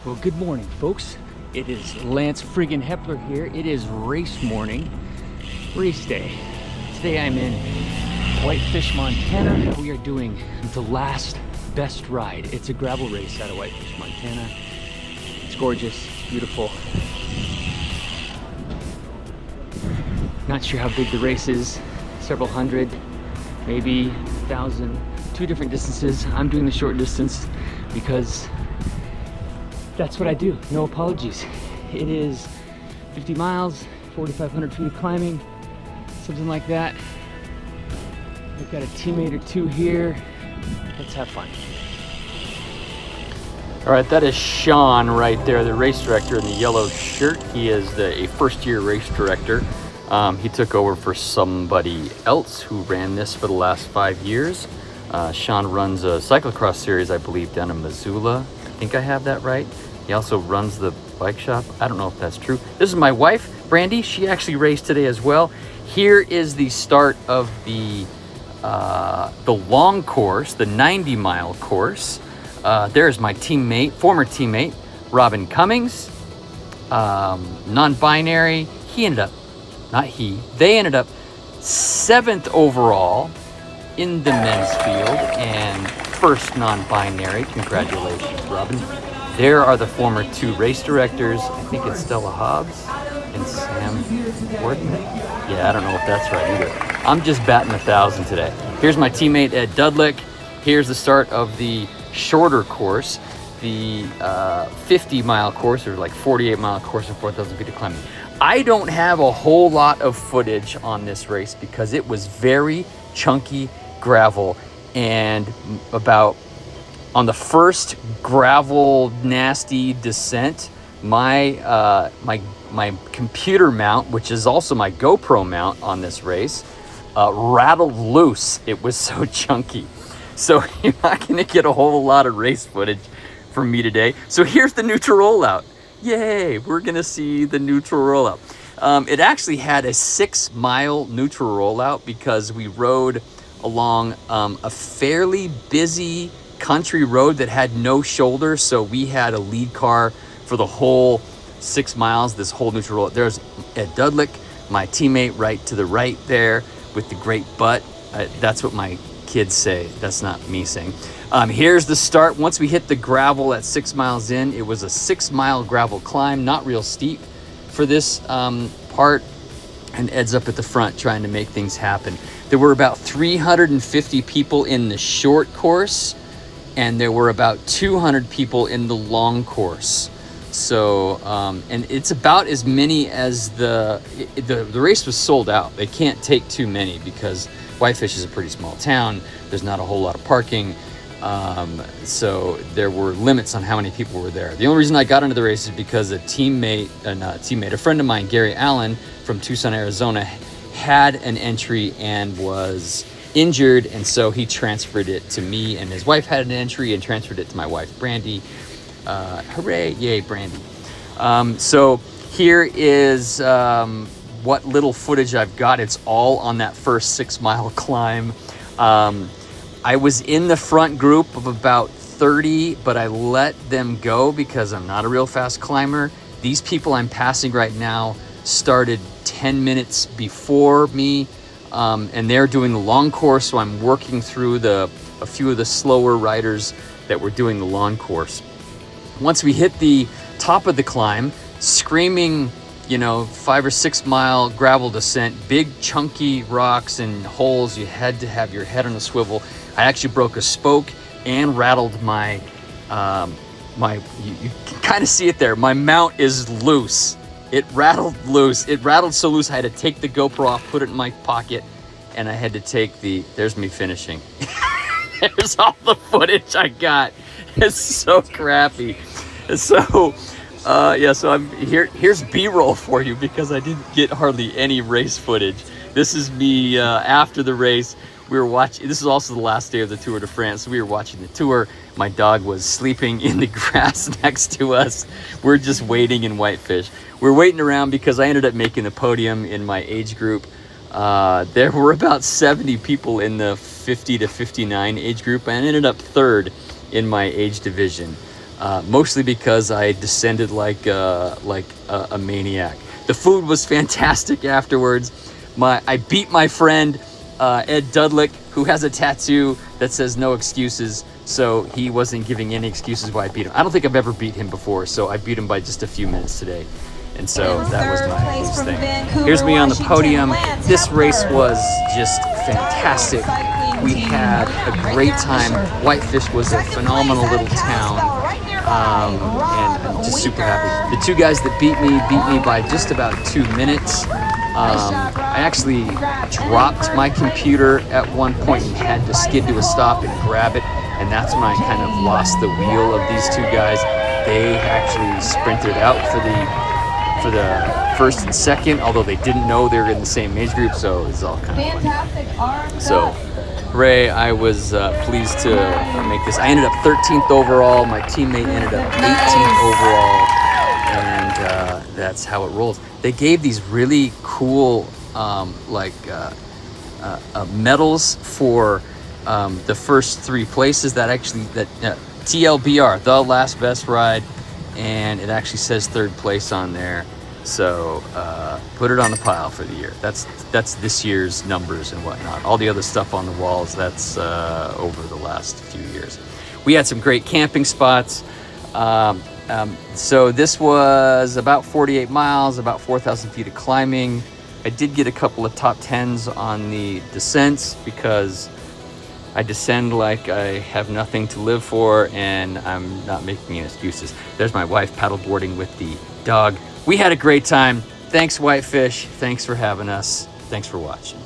Well, good morning, folks. It is Lance friggin' Hepler here. It is race morning, race day. Today I'm in Whitefish, Montana. We are doing the last best ride. It's a gravel race out of Whitefish, Montana. It's gorgeous, it's beautiful. Not sure how big the race is. Several hundred, maybe 1,000. Two different distances. I'm doing the short distance because that's what I do. No apologies. It is 50 miles, 4,500 feet of climbing, something like that. We've got a teammate or two here. Let's have fun. All right, that is Sean right there, the race director in the yellow shirt. He is a first-year race director. He took over for somebody else who ran this for the last 5 years. Sean runs a cyclocross series, I believe, down in Missoula. I think I have that right. He also runs the bike shop. I don't know if that's true. This is my wife, Brandy. She actually raced today as well. Here is the start of the long course, the 90-mile course. There's my teammate, former teammate, Robin Cummings, non-binary. They ended up 7th overall in the men's field and first non-binary. Congratulations, Robin. There are the former two race directors. I think it's Stella Hobbs and Sam Wortman. Yeah, I don't know if that's right either. I'm just batting 1,000 today. Here's my teammate Ed Dudlick. Here's the start of the shorter course, the 50-mile course, or like 48-mile course and 4,000 feet of climbing. I don't have a whole lot of footage on this race because it was very chunky gravel, and on the first gravel nasty descent, my computer mount, which is also my GoPro mount on this race, rattled loose. It was so chunky. So you're not going to get a whole lot of race footage from me today. So here's the neutral rollout. Yay, we're going to see the neutral rollout. It actually had a 6-mile neutral rollout because we rode along a fairly busy country road that had no shoulder, so we had a lead car for the whole 6 miles, this whole neutral roll. There's Ed Dudlick, my teammate right to the right there with the great butt. That's what my kids say. That's not me saying. Here's the start. Once we hit the gravel at 6 miles in, it was a 6-mile gravel climb, not real steep for this part, and Ed's up at the front trying to make things happen. There were about 350 people in the short course, and there were about 200 people in the long course. So, and it's about as many as the race was sold out. They can't take too many because Whitefish is a pretty small town. There's not a whole lot of parking. So there were limits on how many people were there. The only reason I got into the race is because a friend of mine, Gary Allen from Tucson, Arizona, had an entry and was injured, and so he transferred it to me, and his wife had an entry and transferred it to my wife, Brandy. Hooray, yay, Brandy. So here is what little footage I've got. It's all on that first 6-mile climb. I was in the front group of about 30, but I let them go because I'm not a real fast climber. These people I'm passing right now started 10 minutes before me, and they're doing the long course, so I'm working through a few of the slower riders that were doing the long course. Once we hit the top of the climb, screaming, 5 or 6 mile gravel descent, big chunky rocks and holes, you had to have your head on a swivel. I actually broke a spoke and rattled you can kind of see it there. My mount is loose. It rattled loose. It rattled so loose I had to take the GoPro off, put it in my pocket, and I had to take there's me finishing. There's all the footage I got. It's so crappy. So, so I'm here. Here's B-roll for you because I didn't get hardly any race footage. This is me after the race. We were watching. This is also the last day of the Tour de France. So we were watching the tour. My dog was sleeping in the grass next to us. We're just waiting in Whitefish. We're waiting around because I ended up making the podium in my age group. There were about 70 people in the 50 to 59 age group, and I ended up third in my age division. mostly because I descended like a maniac. The food was fantastic afterwards. I beat my friend Ed Dudlick, who has a tattoo that says no excuses, so he wasn't giving any excuses why I beat him. I don't think I've ever beat him before, so I beat him by just a few minutes today. And so that was my loose thing. Here's me on the podium. This race was just fantastic. We had a great time. Whitefish was a phenomenal little town, and I'm just super happy. The two guys that beat me by just about 2 minutes. I actually dropped my computer at one point and had to skid to a stop and grab it, and that's when I kind of lost the wheel of these two guys. They actually sprinted out for the first and second, although they didn't know they were in the same age group, so it's all kind of funny. So, hooray, I was pleased to make this. I ended up 13th overall. My teammate ended up 18th overall, and that's how it rolls. They gave these really cool medals for the first 3 places. That TLBR, the last best ride, and it actually says 3rd place on there. So put it on the pile for the year. That's this year's numbers and whatnot. All the other stuff on the walls, that's over the last few years. We had some great camping spots. So this was about 48 miles, about 4,000 feet of climbing. I did get a couple of top 10s on the descents because I descend like I have nothing to live for, and I'm not making any excuses. There's my wife paddleboarding with the dog. We had a great time. Thanks, Whitefish. Thanks for having us. Thanks for watching.